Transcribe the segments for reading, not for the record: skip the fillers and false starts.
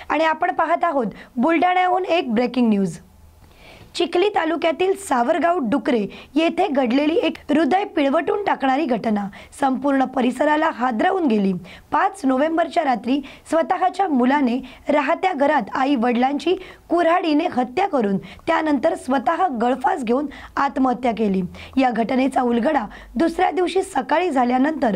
आणि आपण पाहत आहोत बुलढाण्याहून एक ब्रेकिंग न्यूज। चिखली तालुक्यातील सावरगाव डुकरे येथे घडलेली एक हृदय पिळवटून टाकणारी घटना संपूर्ण परिसराला हादरवून गेली। 5 नोव्हेंबरच्या रात्री स्वतःच्या मुलाने राहत्या घरात आई वडिलांची कुऱ्हाडीने हत्या करून त्यानंतर स्वतः गळफास घेऊन आत्महत्या केली। या घटनेचा उलगडा दुसऱ्या दिवशी सकाळी झाल्यानंतर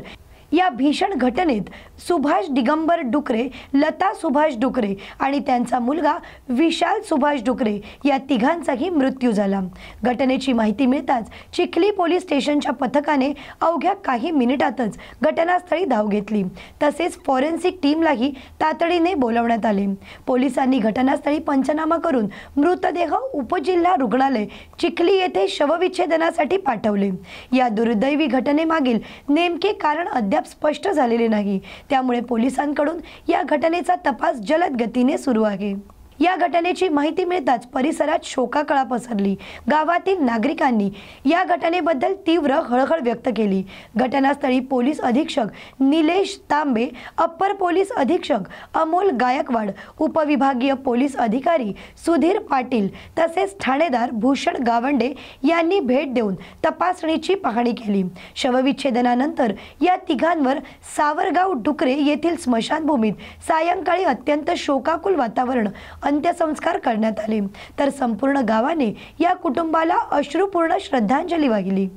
या भीषण घटनेत सुभाष दिगंबर डुकरे, लता सुभाष डुकरे आणि त्यांचा मुलगा विशाल सुभाष डुकरे या तिघांचाही मृत्यू झाला। घटनेची माहिती मिळताच चिखली पोलीस स्टेशनच्या पथकाने अवघ्या काही मिनिटातच घटनास्थळी धाव घेतली। तसेच फॉरेन्सिक टीमलाही तातडीने बोलावण्यात आले। पोलिसांनी घटनास्थळी पंचनामा करून मृतदेह उपजिल्हा रुग्णालय चिखली येथे शवविच्छेदनासाठी पाठवले। या दुर्दैवी घटनेमागील नेमके कारण अद्याप स्पष्ट झालेले नाही, त्यामुळे पोलिसांकडून या घटनेचा तपास जलद गतीने सुरू आहे। या घटनेची माहिती मिळताच परिसरात शोककळा पसरली। गावातील नागरिकांनी या घटनेबद्दल तीव्र हळहळ व्यक्त केली। घटनास्थळी पोलीस अधीक्षक निलेश तांबे, अप्पर पोलीस अधीक्षक अमोल गायकवाड, उपविभागीय पोलीस अधिकारी सुधीर पाटील तसेच ठाणेदार भूषण गावंडे यांनी भेट देऊन तपासणीची पाहणी केली। शवविच्छेदनानंतर या तिघांवर सावरगाव डुकरे येथील स्मशानभूमीत सायंकाळी अत्यंत शोकाकुल वातावरण अंत्यसंस्कार करण्यात आले, तर संपूर्ण गावाने या कुटुंबाला अश्रुपूर्ण श्रद्धांजली वाहिली।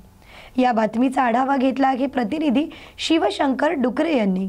या बातमीचा आढावा घेतला आहे प्रतिनिधी शिवशंकर डुकरे यांनी।